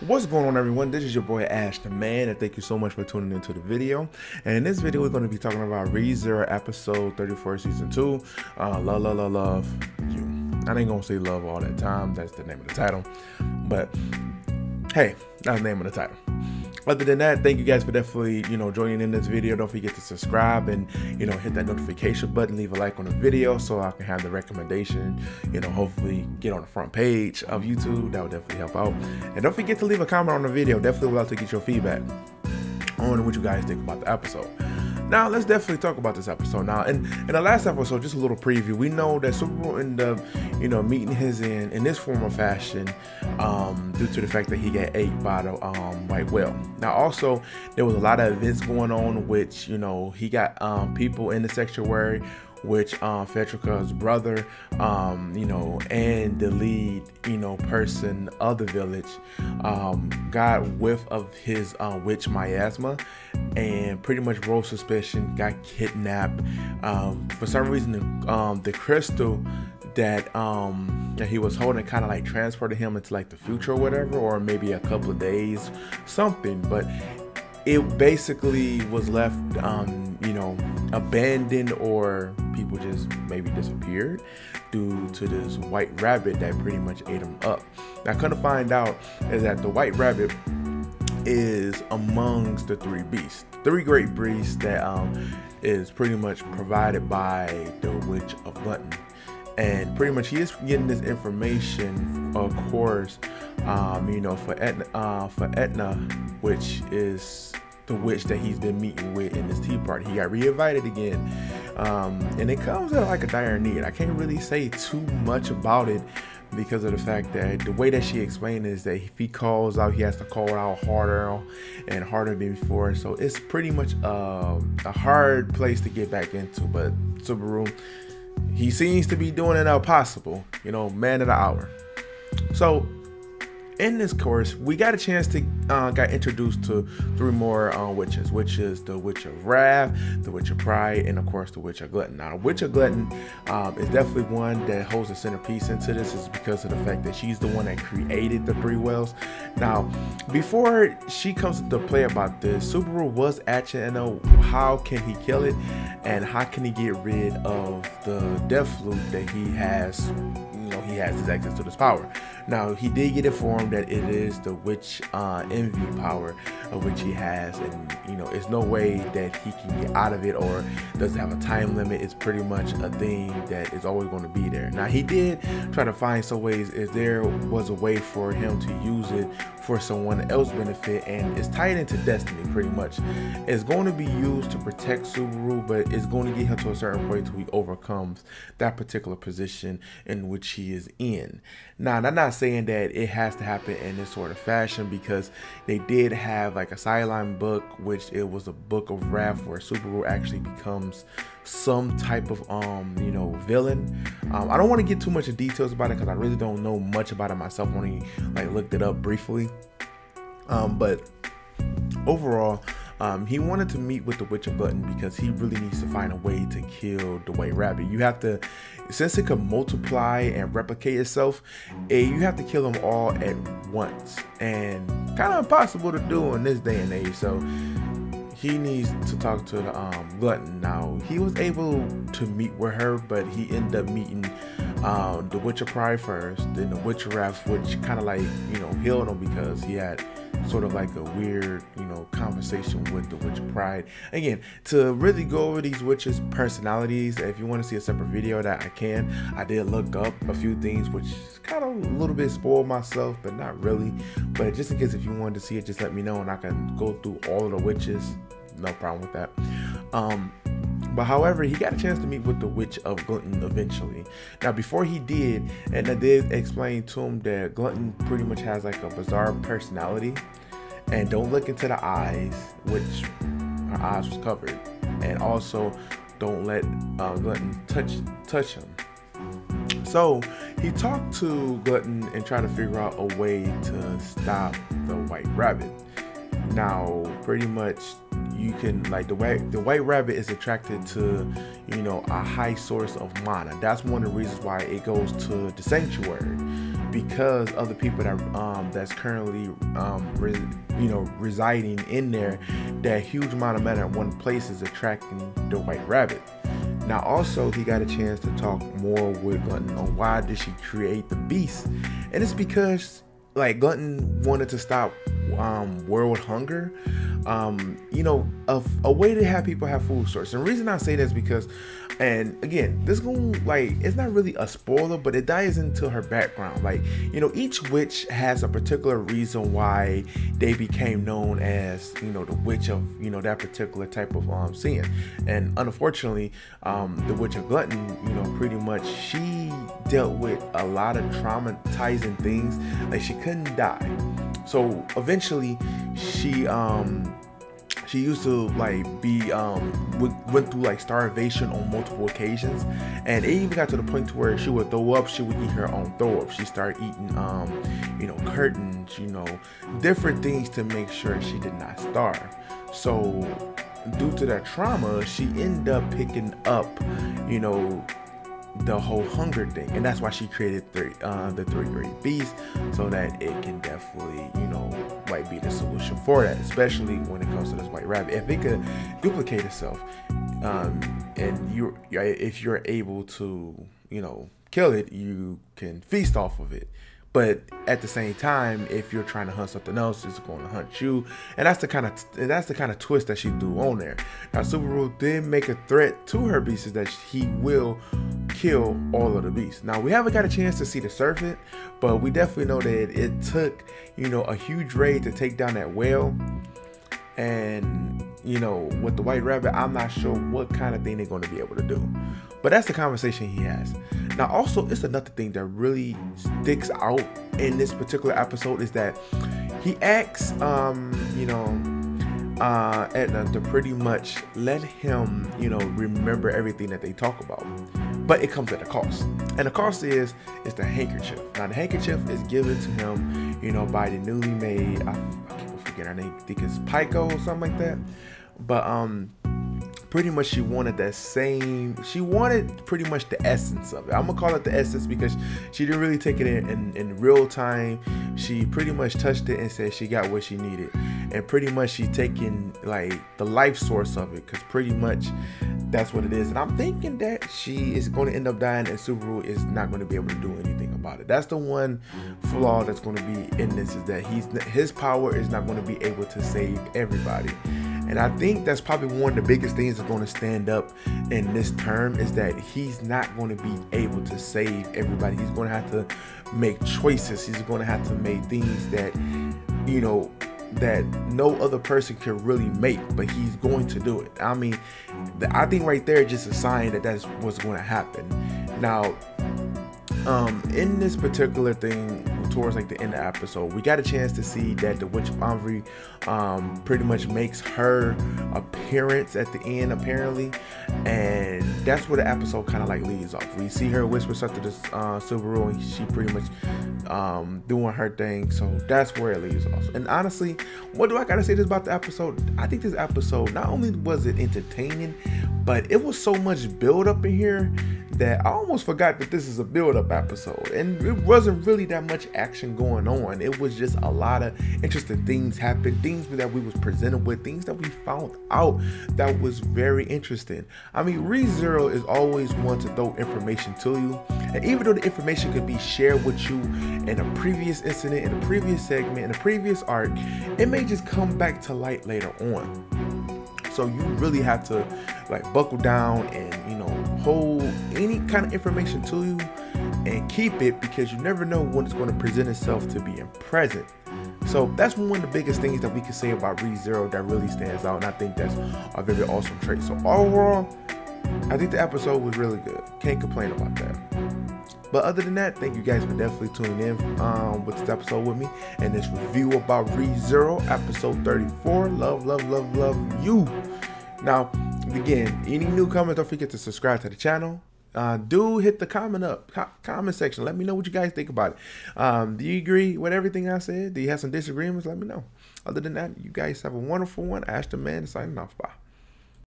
What's going on, everyone? This is your boy AshTheMan, and thank you so much for tuning into the video. And in this video, we're going to be talking about rezero episode 34, season 2. Love you. I ain't gonna say love all that time. That's the name of the title. But hey, that's the name of the title. Other than that, thank you guys for definitely, joining in this video. Don't forget to subscribe and, hit that notification button, leave a like on the video so I can have the recommendation, hopefully get on the front page of YouTube. That would definitely help out. And don't forget to leave a comment on the video. Definitely would like to get your feedback on what you guys think about the episode. Now, let's definitely talk about this episode. Now, in the last episode, just a little preview, we know that Superboy ended up, meeting his end in this form of fashion due to the fact that he got ate by the white whale. Now, also, there was a lot of events going on, which, he got people in the sanctuary, which Fetrica's brother, and the lead, person of the village, got whiff of his witch miasma, and pretty much rolled suspicion, got kidnapped. For some reason, the crystal that he was holding kind of like transported him into like the future or whatever, or maybe a couple of days, something, but it basically was left, abandoned, or people just maybe disappeared due to this white rabbit that pretty much ate him up. Now, couldn't find out is that the white rabbit is amongst the three great beasts that is pretty much provided by the Witch of Glutton. And pretty much he is getting this information, of course, for Etna, which is the witch that he's been meeting with in this tea party. He got re-invited again, and it comes at like a dire need. I can't really say too much about it because of the fact that the way that she explained is that if he calls out, he has to call out harder and harder than before. So it's pretty much a hard place to get back into. But Subaru, he seems to be doing it now possible, man of the hour. So in this course, we got a chance to got introduced to three more witches, which is the Witch of Wrath, the Witch of Pride, and of course the Witch of Glutton. Now, the Witch of Glutton is definitely one that holds a centerpiece into this, is because of the fact that she's the one that created the three whales. Now, before she comes to play about this, Subaru was asking, how can he kill it, and how can he get rid of the death loop that he has? He has his access to this power. Now, he did get informed that it is the witch envy power of which he has, and it's no way that he can get out of it, or doesn't have a time limit. It's pretty much a thing that is always going to be there. Now, he did try to find some ways if there was a way for him to use it for someone else's benefit, and it's tied into destiny pretty much. It's going to be used to protect Subaru, but it's going to get him to a certain point till he overcomes that particular position in which he is in. Now, I'm not saying that it has to happen in this sort of fashion, because they did have like a sideline book, which it was a book of wrath, where Subaru actually becomes some type of villain. I don't want to get too much of details about it because I really don't know much about it myself. I only looked it up briefly, but overall, he wanted to meet with the Witch of Glutton because he really needs to find a way to kill the white rabbit. You have to, since it can multiply and replicate itself, you have to kill them all at once, and kind of impossible to do in this day and age. So he needs to talk to the Glutton. Now, he was able to meet with her, but he ended up meeting the Witch of Pride first, then the Witch of Wrath, which kind of healed him because he had sort of like a weird, conversation with the Witch of Pride. Again, to really go over these witches' personalities, if you want to see a separate video that I did look up a few things, which kind of a little bit spoiled myself, but not really. But just in case if you wanted to see it, just let me know and I can go through all of the witches. No problem with that. But however, he got a chance to meet with the Witch of Glutton eventually. Now, before he did, and I did explain to him that Glutton pretty much has like a bizarre personality, and don't look into the eyes, which her eyes was covered, and also don't let Glutton touch him. So he talked to Glutton and tried to figure out a way to stop the white rabbit. Now, pretty much, you can, the white rabbit is attracted to, a high source of mana. That's one of the reasons why it goes to the sanctuary. because of the people that that's currently residing in there. That huge amount of men at one place is attracting the White Rabbit. Now also he got a chance to talk more with Glutton on why did she create the beast, and it's because like Glutton wanted to stop world hunger, a way to have people have food source. And the reason I say this is because, and again, this going like, it's not really a spoiler, but it dives into her background. Like, each witch has a particular reason why they became known as, the witch of, that particular type of sin. And unfortunately, the witch of Glutton, pretty much she dealt with a lot of traumatizing things. Like, she couldn't die. So eventually she used to like be went through like starvation on multiple occasions, and it even got to the point to where she would throw up. She would eat her own throw up. She started eating curtains, different things to make sure she did not starve. So due to that trauma, she ended up picking up the whole hunger thing, and that's why she created the three great beasts, so that it can definitely like be the solution for that, especially when it comes to this White Rabbit. If it could duplicate itself, and if you're able to kill it, you can feast off of it. But at the same time, if you're trying to hunt something else, it's going to hunt you, and that's the kind of twist that she threw on there. Now, Subaru did make a threat to her beasts that he will kill all of the beasts. Now, we haven't got a chance to see the serpent, but we definitely know that it took a huge raid to take down that whale. And with the White Rabbit, I'm not sure what kind of thing they're going to be able to do. But that's the conversation he has. Now, also, it's another thing that really sticks out in this particular episode is that he asks, Edna to pretty much let him, remember everything that they talk about. But it comes at a cost. And the cost is the handkerchief. Now, the handkerchief is given to him, by the newly made, I can't forget her name, I think it's Pico or something like that. But, pretty much she wanted pretty much the essence of it. I'm gonna call it the essence because she didn't really take it in real time. She pretty much touched it and said she got what she needed, and pretty much she taking like the life source of it, because pretty much that's what it is. And I'm thinking that she is going to end up dying, and Subaru is not going to be able to do anything about it. That's the one flaw that's going to be in this, is that his power is not going to be able to save everybody. And I think that's probably one of the biggest things that's going to stand up in this term, is that he's not going to be able to save everybody. He's going to have to make choices. He's going to have to make things that, that no other person can really make, but he's going to do it. I mean, I think right there just a sign that that's what's going to happen. Now, in this particular thing, towards like the end of the episode, we got a chance to see that the Witch of Omri pretty much makes her appearance at the end, apparently, and that's where the episode kind of like leaves off. We see her whisper something to Subaru, and she pretty much doing her thing. So that's where it leaves off. And honestly, what do I gotta say this about the episode? I think this episode, not only was it entertaining, but it was so much build up in here that I almost forgot that this is a build-up episode, and it wasn't really that much action going on. It was just a lot of interesting things happen, things that we was presented with, things that we found out that was very interesting. I mean, rezero is always one to throw information to you, and even though the information could be shared with you in a previous incident, in a previous segment, in a previous arc, it may just come back to light later on. So you really have to like buckle down and hold any kind of information to you and keep it, because you never know when it's going to present itself to being present. So that's one of the biggest things that we can say about rezero that really stands out, and I think that's a very awesome trait. So overall, I think the episode was really good. Can't complain about that. But other than that, thank you guys for definitely tuning in with this episode with me and this review about rezero, episode 34. Love, love, love, love you. Now, again, any newcomers, don't forget to subscribe to the channel. Do hit the comment section. Let me know what you guys think about it. Do you agree with everything I said? Do you have some disagreements? Let me know. Other than that, you guys have a wonderful one. AshTheMan signing off. Bye.